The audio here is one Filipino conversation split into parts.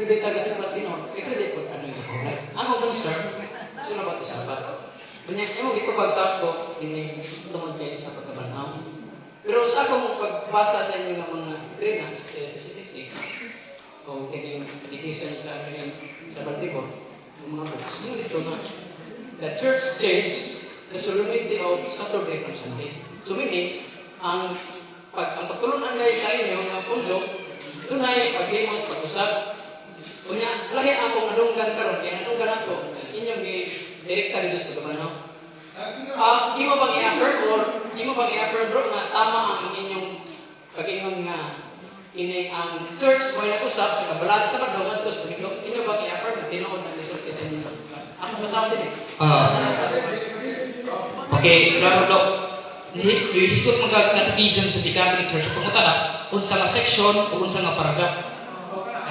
Credit ka kasi pas Ginoo, credit ko ano yung kulay. Ako concern, sino ba ito sabat? Kunya, ito pagsako, ini tungod kayo sa pagkabanaw. Pero sa akong pagbasa sa inyo ng mga grina sa CCC, o kanyang dedication sa kanyang sa Baltimore, ng mga books, yung dito na, the church changed the solemnity of Saturday from Sunday. So meaning, ang pagtulungan kayo sa inyo, mga pundo, tunay, pag-imos, pag-usap, kunya, lahi akong nadunggan karon, kaya nadunggan ako, inyong direkta dito sa pagkabanaw. Imo bang i-affirm or imo bang i-affirm bro na tama ang inyong pag-ingon nga ini ang church mo nag-usap sa kabalag sa Sabado ngadto sa Domingo, inyo bang i-affirm na tinuod ng resulta sa inyo? Ako masabi din eh. Okay, klaro daw. Discuss mga catechism sa Catholic Church kung na unsa nga section o unsa nga paragraph.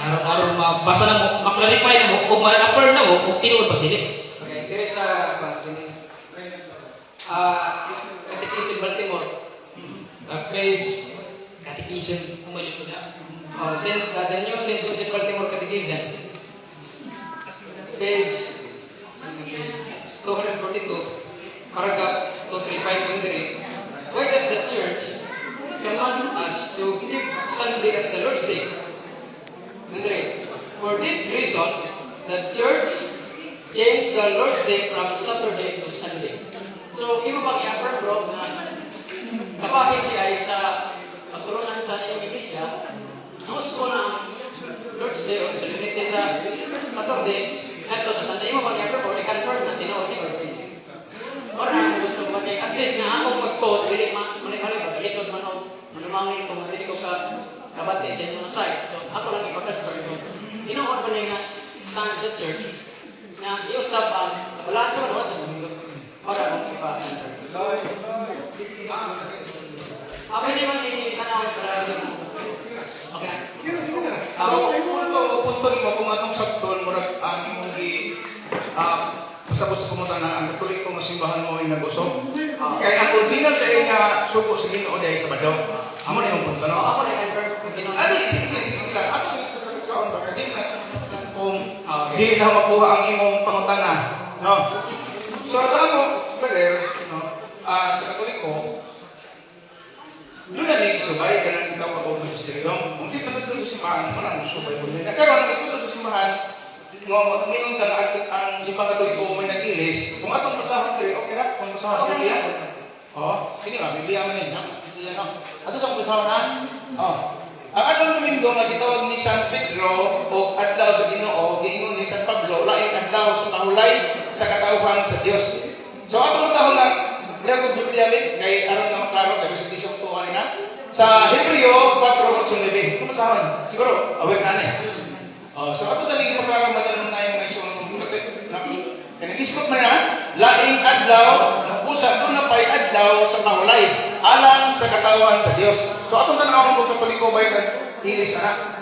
Aron mabasa na mo, maklarify na mo kung ma-affirm na mo kung tinuod ba dili. Okay, diri sa Catechism Baltimore, page Catechism, umalit ko na. the New St. Joseph Baltimore Catechism, page 242, paragraph 235.3. Where does the church command us to keep Sunday as the Lord's Day? For these reasons, the church changed the Lord's Day from Saturday to Sunday. So, imo bang i-affirm bro na kapag hindi ay sa pagturunan sa inyong iglesia, gusto ko na Lord's Day o solemnity sa Saturday, ito sa Sunday, imo bang i-affirm or i-confirm na tinuod ni or hindi? Or na gusto mo at least na akong mag-quote, dili mali-mali ba, lisod man o manumangin kung hindi ko ka kabati sa inyong side. So, ako lang ipag-confirm mo. Tinuod ko na yung stand sa church na iusap ang kabalaan sa mga sa Domingo. Para mong ipa-confirm. Pwede man i-anawin para rin mo. Okay. Punto mo kung atong sakton, murag ang imong usap-usap mo na ang katulik ko masimbahan mo ay nag-usok. Kaya ang original sa nga suko sa Ginoo dahil sa Sabado. Amo na yung punto, no? Ako na confirm kung Ginoo. Sige lang. Ato yung sa baka di na kung di na makuha ang imong pangutana. No? So sa ako, brother, no? Sa Katoliko, doon na rin subay ka nang ikaw ako sa Sirigong. Kung siya doon sa simbahan, marang subay ko nila. Pero ang ito sa simbahan, ngayon ka na ang simbang Katoliko may nag-ilis, kung atong masahon kayo, okay na? Kung masahon sa Biblia? Hindi nga, Biblia man yun. Ato sa masahon na? Ang atong Domingo nga gitawag ni San Pedro o adlaw sa Ginoo, giingon ni San Pablo, laing adlaw sa pahulay sa katauhan sa Dios. So atong masahon na, Lago Biblia kay aron na maklaro kay sa tisong tuwa na. Sa Hebreo 4:8-9. Kung masahon, siguro aware na na. So ato sa ligi maklaro madalon na yung isyu ng kasi nag-iskot man na laing adlaw usa do na pay adlaw sa pahulay alang sa katauhan sa Dios. So atong tan-awon mo Katoliko bay ilis ana.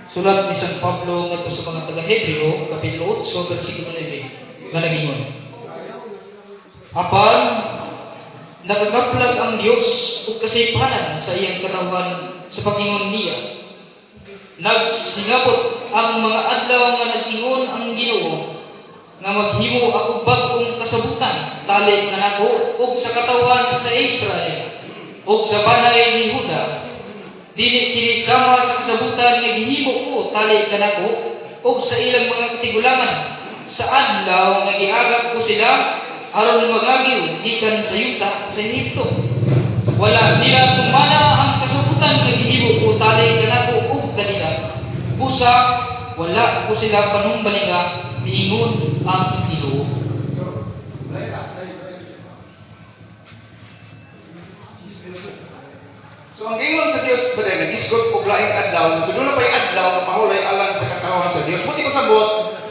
Sulat ni San Pablo ngadto sa mga taga-Hebreo, kapitulo 8, bersikulo 9, nga nagingon. Apan nakagaplag ang Dios ug kasaypanan sa iyang katawan sa pag-ingon niya. Nagsingabot ang mga adlaw nga nag-ingon ang Ginoo nga maghimo ako bag-ong kasabutan tali kanako ug sa katawan sa Israel ug sa banay ni Juda. Dili kini sama sa kasabutan nga gihimo ko tali kanako ug sa ilang mga katigulangan sa adlaw nga giagak ko sila aron magagiw gikan sa yuta sa Ehipto. Wala nila tumana ang kasabutan nga gihimo ko tali kanako ug kanila. Busa wala ko sila panumbalinga miingon ang Ginoo. So ang gingon sa Dios ba din nag-isgot og laing adlaw, so doon na pay adlaw nga mahulay alang sa katawhan sa Dios. Buti ko sabot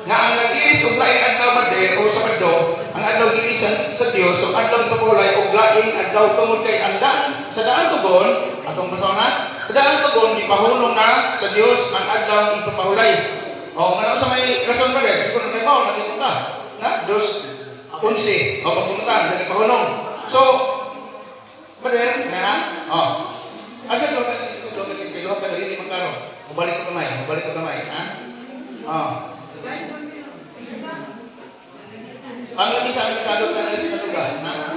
nga ang nag-iris og laing adlaw ba din o Sabado, ang adlaw girisan sa Dios, so adlaw pagpahulay og laing adlaw tungod kay ang daan sa daan tugon atong pasawna. Sa daan tugon gipahulong na sa Dios ang adlaw ipapahulay. O ngano sa may rason ba din? Siguro may bawo nakita na Dios 11 o pagpunta dali pahulong. So ba din na asa lo kasi kilo ka dili magkaro. O Mabalik ko kamay. Mabalik ko kamay. Ha? Oh. Ang isa ka na ito na lugar. Ha?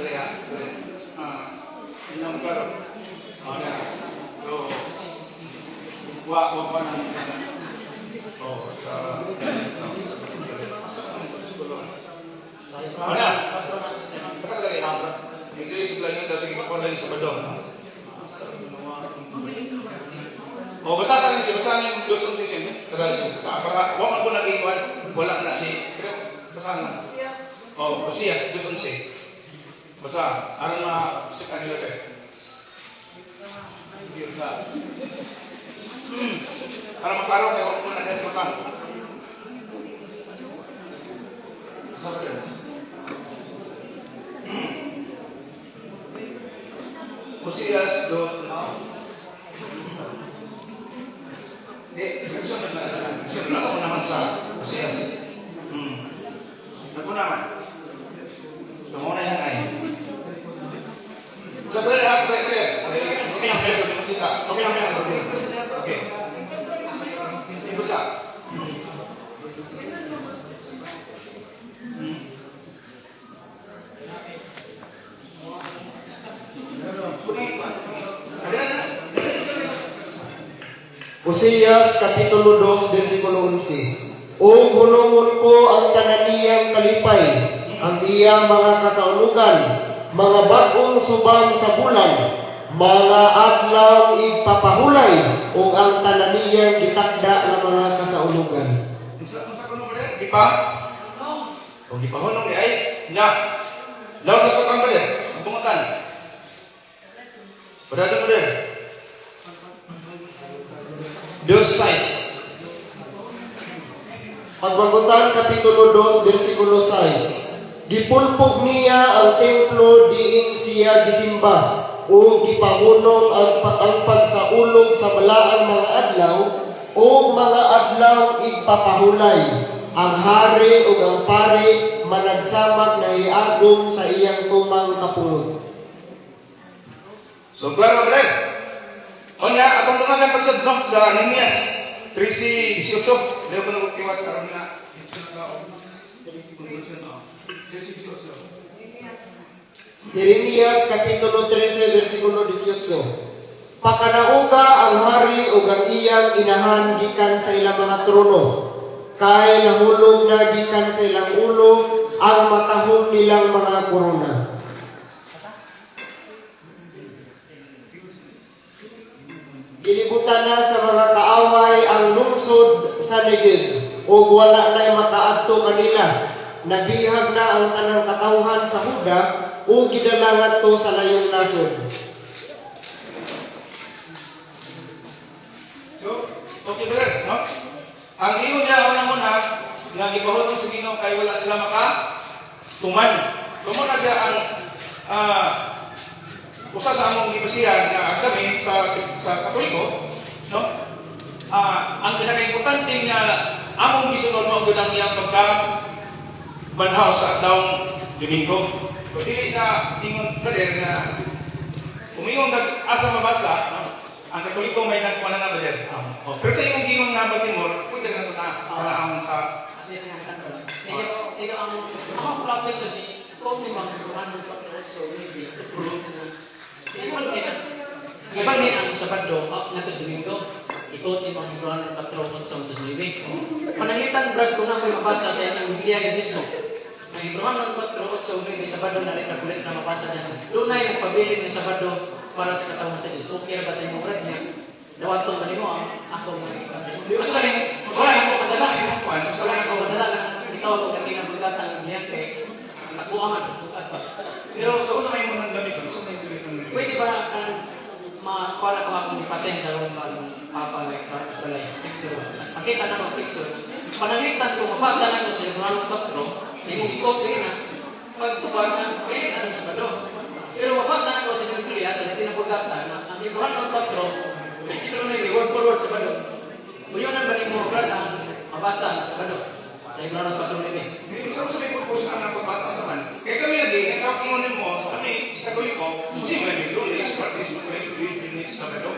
Kaya. Ilang klaro. Na. Wa na. Sa... Mana? Basta ka lagi. English lang yun, tapos ikaw lang sa Badong. O, basasan niyo siya, basasan niyo yung dos on sisyon. Para, wala ko nag-iwan, wala na si... Basahan na. O, Hosea, dos on si. Basa, aron ma-check nila kayo. Para maklaro kayo, wala ko nag-iwan. Basa ba yun? Hosea 2. Version na ako naman sa Hosea. Ako naman. So, muna yan ay. So, pwede ako, pwede. Okay lang, pwede. Okay lang. Okay. Ibu sa. Oseas Kapitulo 2, versikulo 11. O hunungon ko ang kananiyang kalipay, ang iyang mga kasaulugan, mga bagong subang sa bulan, mga adlaw ipapahulay, o ang kananiyang gitakda ng mga kasaulugan. Unsa kuno ba di pa? O di pa hunong di ay. Nya. Law sa sakang ba din? Bungatan. Berada mo din. Dos 6. Pagbangutan Kapitulo 2, versikulo 6. Gipulpog niya ang templo diin siya gisimba, o gipahunong ang pagsaulog sa balaang mga adlaw, o mga adlaw igpapahulay. Ang hari ug ang pari managsamag na iagom sa iyang tumang kapungod. So, klaro ba rin? O niya, atong tumagan pagod, no? Sa Nehemias 13:18. Dito ko nagtiwas karon na. Jeremias Kapitulo 13, versikulo 18. Pakanauga ang hari ug ang iyang inahan gikan sa ilang mga trono, kay nahulog na gikan sa ilang ulo ang matahong nilang mga korona. Gilibutan na sa mga kaaway ang lungsod sa Negev, ug wala na'y makaadto kanila. Nabihag na ang tanang katawhan sa Huda, ug gidala ngadto sa layong nasod. So, okay ba rin, no? Ang iyo niya, una-una, nga gipahulong sa Ginoo kay wala sila tuman. So, muna siya ang usa sa among gibasihan na kami sa Katoliko, no? Ang pinaka-importante nga among gisunod mo ang ang iyang pagka-banhaw sa adlawng Domingo. So, dili na ingon brother na umingon asa mabasa, no? Ang Katoliko may nagkuha na brother. Pero sa imong gingon nga Baltimore, pwede na ito na sa At least nga kanto lang. Ikaw ang practice ni kung ni mga kuhan ng pagkakas so maybe iba rin ang Sabado natos Domingo ikot ni mga kuhan ng patron sa Santos Libe. Pananglitan brad ko na may mabasa sa iyang Biblia gan mismo. Ang Hebrewan ng 4:8 may Sabado na rin na kulit na mabasa na doon ay nagpabiling ng Sabado para sa katawan sa Diyos. Okay na ba sa imong brad niya? Dawaton ba nimo ang ako mga kasi. Gusto rin, wala ako madala. Wala ako madala na ikaw ako kanina bulatan niya kay nakuha man. Pero so sa may mga gamit ko, sa may pwede ba makuha ko akong pasen sa rumah ng papa like para sa balay. Picture. Makita na ko picture. Pananglitan ko mabasa na ko sa Hebrewan 4, hindi ikot rin na pagtupad na kaya ano sa Sabado. Pero mabasa na ko sa Biblia sa Latin na pagkata na ang Hebrewan 4 siguro na yung word for word sa Sabado. Buyonan ba ni mo brad ang mabasa sa Sabado? Sa Hebrewan 4 rin eh. Isa sa may purpose na pagbasa sa man. Kaya kami lagi, sa kunin mo, kami sa Katoliko, kasi may Lunes, Martes, Miyerkules, Sabado.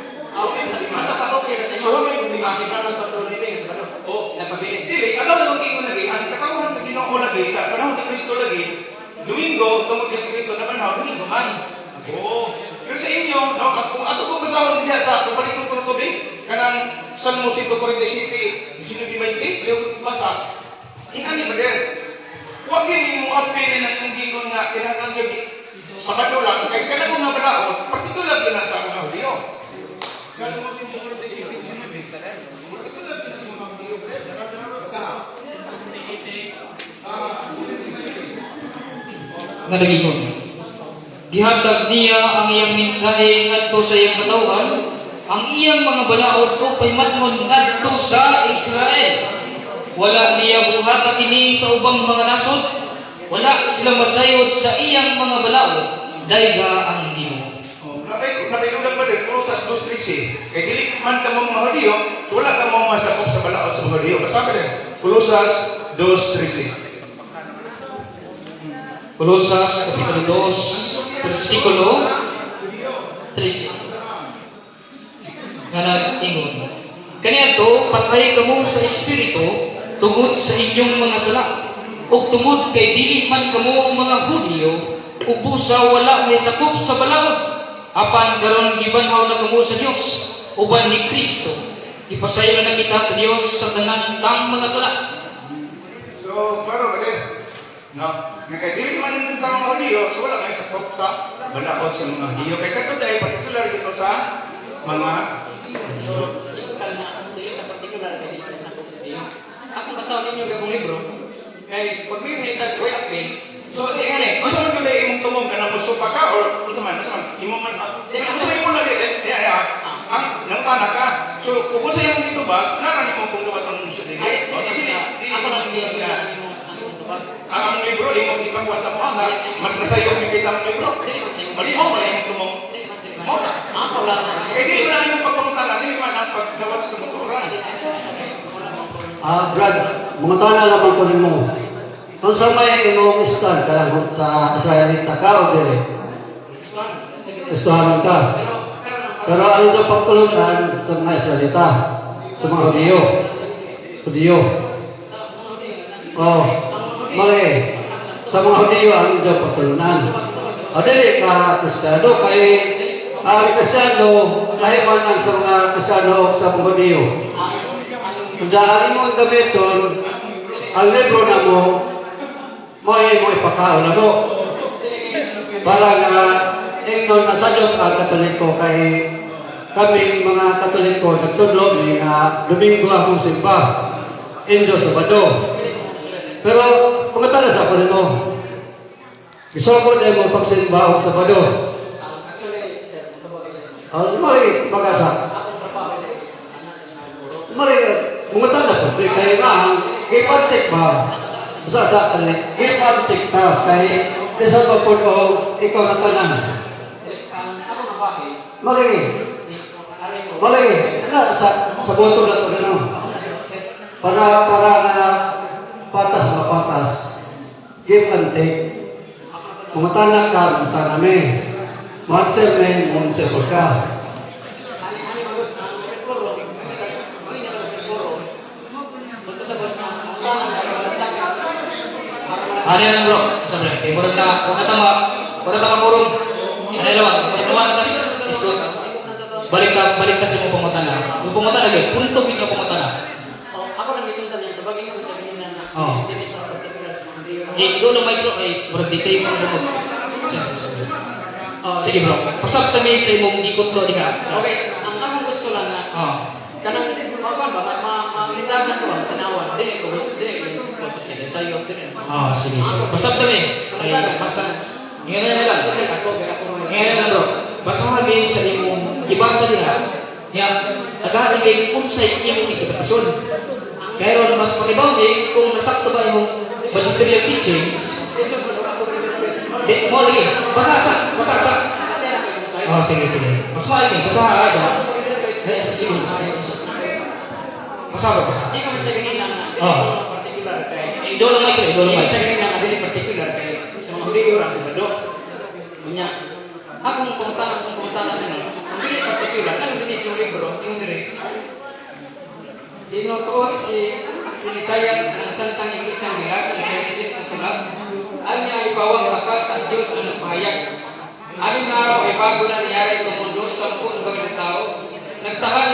Sa tapat okay kasi So, may problema. Ibrahim patuloy din sa balo. Oh, Nagpabilin. dili, alam mo nung ingon lagi, ang katawan sa Ginoo lagi, sa panahon ni Kristo lagi, Domingo, tungkol kay Kristo na panahon, Domingo man. Oo. Pero sa inyo, no, kung ato ko basahon diha sa papalikon ko tubig, kanang Salmo 147, 19:20, yung basa. Ingani ba din? Huwag yun yung apelin ng yung gingon nga, kinahanglan yun, Sabado lang, kaya kanang mga balaod, partikular yun na sa mga Hudyo. Salmo 147, 19:20. Nga nagingon. Gihatag niya ang iyang mensahe ngadto sa iyang katawhan, ang iyang mga balaod o paymatngon ngadto sa Israel. Wala niya buhata kini sa ubang mga nasod, wala sila masayod sa iyang mga balaod, dayga ang Ginoo. Napay ba din, Kolosas 2:13. Kaya dili man ka mga Hudyo, so wala ka mga masakop sa balaod sa mga Hudyo. Basta ka din, Kolosas 2:13. Kolosas kapitulo 2, versikulo 13. Nga nag-ingon, kaniadto patay kamo sa espiritu tungod sa inyong mga sala, ug tungod kay dili man kamo mga Hudyo, ug busa wala may sakop sa balaod, apan karon gibanhaw na kamo sa Dios uban ni Kristo. Ipasayo na kita sa Dios sa tanan tang mga sala. So, klaro ba din? No? Kaya dili man yung mga Hudyo, so wala may sakop sa balaod sa mga Hudyo. Kaya kato dahil partikular dito sa mga So, yung na particular kay dili sa sakop sa Diyo. Akong basahin ninyo gagong libro, kay pag may minitag ko apil, so, tingnan eh, kung saan ka ba imong tumong ka na musupa ka or kung saan man, imong man, kung saan imong lagi, ang nangtana ka. So, kung saan imong dito ba, naran imong kung lubat ang musupa din. ay, ako lang hindi sila ang tubag. Ang libro, imong ipagwa sa mga na, mas nasayo yung kaysa ang libro. Mali mo, wala imong tumong. Ako lang. Eh, di wala imong pagpaputala, di man ang pagdawat sa tumuturan. Brad, mga tanan naman ko nimo. Kung sa may imong stand karang sa Israelita ka o dili? Istuhanan ka. Pero ano sa pagtulunan sa mga Israelita? Sa mga Hudyo? Hudyo. Oh, mali. Sa mga Hudyo ang sa pagtulunan. O dili ka Kristiyano kay ang Kristiyano lahi man ang sa mga Kristiyano sa mga Hudyo. Kung saan mo ang gamiton, ang libro na mo ipakaon na mo. Para nga, ingnon na sadyo ang Katoliko kay kaming mga Katoliko nagtudlo ni nga Domingo akong simba. Indo Sabado. Pero, pagkatala sa ako nito, gusto ko din mo pagsimba o Sabado. Mali, pag-asa. Mali, pumunta na po, kaya nga, ipantik ba? Sa ipantik ka, kaya isa pa po o ikaw na tanan. Mali, mali, sa boto na po gano'n. Para na patas mapatas, give and take. Pumunta na ka, pumunta na may. Magsel may, magsel ka. Ano yan bro? Sabi, kay murag na, kung natama kurong, ano lawan, ituwan tas iskot. Balik ka sa mong pumunta na. Kung pumunta na yun, punto ka pumunta na. Ako lang gisundan niya, tabagin ko sa kanina na hindi ko particular sa mga Hudyo. Ikaw na may bro, murag di kayo mong bumog. Sige bro, pasap kami sa imong ikot lo di ka. Okay, ang akong gusto lang na kanang malitagan ko ang tanawan. Dili ko gusto focus kasi sa iyo din. Sige. Pasap kami. Basta ngayon na lang. Ngayon na bro. Basta kami sa imong ibasa nila. Ya, tagahali kung sa imong interpretasyon. Kaya ron mas pakibaw kung nasakto ba imong magisterial teachings. Di mo lagi. Basa. Sige. Mas maayos basa aja. Sige. Basa. Hindi kami sa kanina na dili ko particular kay Idolo may. Hindi sa kanina na dili particular kay sa mga Hudyo ra sa Sabado. Unya, akong pumunta na sa ang dili particular, ang dili sa libro, yung diri. Tinutuot si Isaiah ng Santang Iglesia nila, ang Genesis na sulat, ang niya ay bawang tapat at Diyos ang nagpahayag. Aming araw ay bago na nangyari itong mundo, 10 bagay ng tao. Nagtahan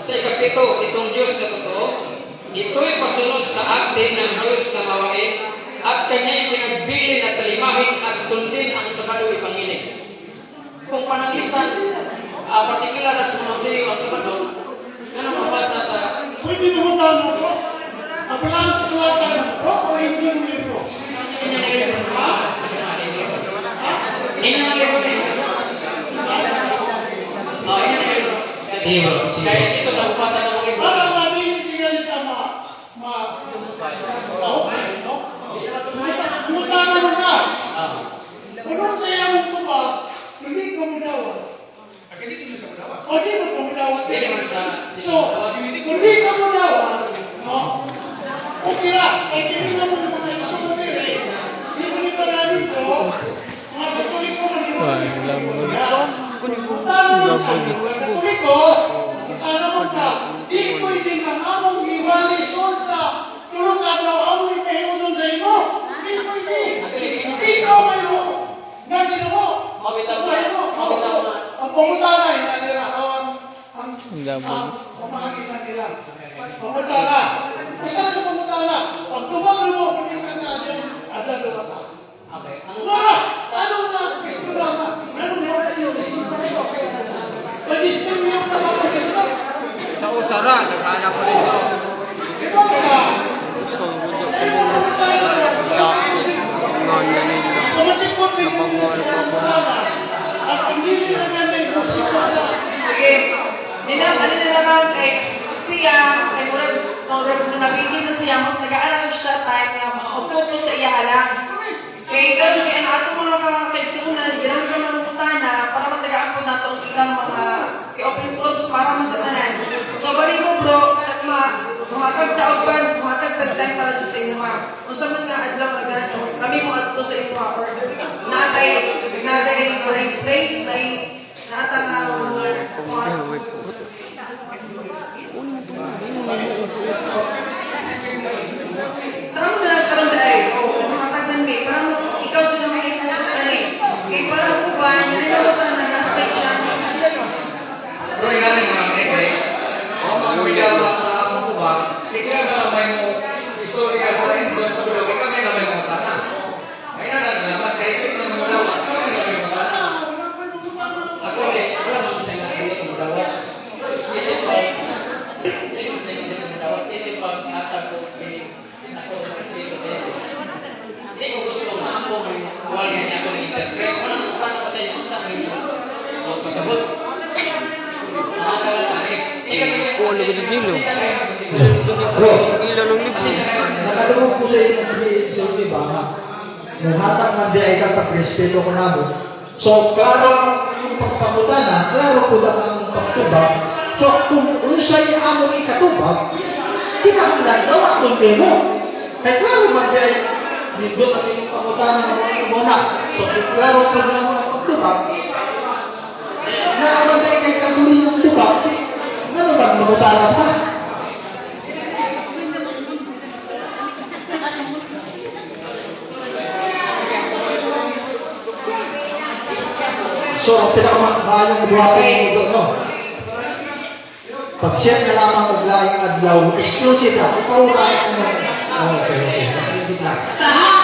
sa ikapito itong Diyos na totoo. Ito'y pasunod sa atin ng Diyos na mawain at kanya'y pinagbilin at talimahin at sundin ang Sabado ipanginig. Kung pananglitan, particular na sa mga video ang Sabado, ano mabasa sa Pwede mo mo ko? Apilang kasulatan ko o hindi mo libro? Inya na libro? Ha? Inya na libro na yun? Oh, inya na libro. Sige. Kaya iso na bumasa ng libro. Para mabili tingnan kita Kumutanan mo ka. Kung sa iyang tuba, hindi ka mudawat. O di mo ka mudawat. Pwede man sa... So, kung di ka mudawat, no? Okay lang. Kaya tinignan mo mga iso diri. Di mo ni paranin ko. Mga katuliko mo di mo. Kumutanan mo sa mga katuliko. Kumutanan mo ka. Di pwede kang among iwalisod sa tulong adlaw ang ipahiunon sa imo. Di pwede. Ikaw may mo. Ganyan mo. Mabitaw May mo. Mabitaw na. Ang pamutanay na nila ang pamakagitan nila. Pamutana. Usahan sa pamutana. Pag tumang mo, kundi ka na ada doon ka. Okay. Wala! Ano na? Gusto drama. Meron mo na yun. Mag-istim yung nakapag-gusto. Sa usara, naghanap ko rin ito. Ito ka. Gusto ko dito ko muna. Mga nila. Kumatikot mo yung pamutana. At ang dili na ganda yung musika sa Sige. Ano na naman kay siya, kay murag nabigyan na siya, nag-aaral siya time na mag-focus sa iya lang. Kaya gano'n kaya ang ato mga mga kaigsunan, ginang ko ng putana para matagaan po nato ang ilang mga open forms para masatanan. So, bali mo bro, muhatag taogan, muhatag tagtay para dito sa inyo ha. Kung sa mga adlaw na gano'n, kami mo ato sa inyo ha. Or natay place, natang saan mo na nagkaroon dahil? Mga tagman parang ikaw dyan naman i-focus na rin. Kaya parang kung ba, nilalaw ka na last sections. Pero yung namin mga ngeke, kung magpapilala sa among kuba, ikaw na may mo istorya sa Indon sa Bulog, ikaw may namay mo tana. May nalaman, kaya ikaw na mulawa, ikaw may namay mo tana. Actually, wala naman sa inyo hindi ko madawat. Isip ko, hindi naman sa inyo hindi ko madawat. Isip ko, atag ko, ako, kasi hindi ko gusto na ako may wala niya ako na-interpret. Wala nang tanong ko sa inyo, kung saan may o pasabot. Kung ano gusto nilo. Bro, Sige lang ng libro. nakadungog ko sa inyo sa iba nga. Muhatag man di ay kang pag-respeto ko nabo. So, klaro yung pagpamutana, klaro ko lang ang pagtubag. So, kung unsay among ikatubag, kinahanglan gawa kung mo. Kaya klaro man di ay nindot ang inyong pamutana ng mga ibona. So, klaro ko lang ang pagtubag. Na man di kay kabuli ng tubag, ano ba mamutana pa? So, ang pinakamayang buhatin mo doon, no? Pag-share na lamang og laing adlaw, exclusive na. Ikaw lang ang okay. Sige na. Sa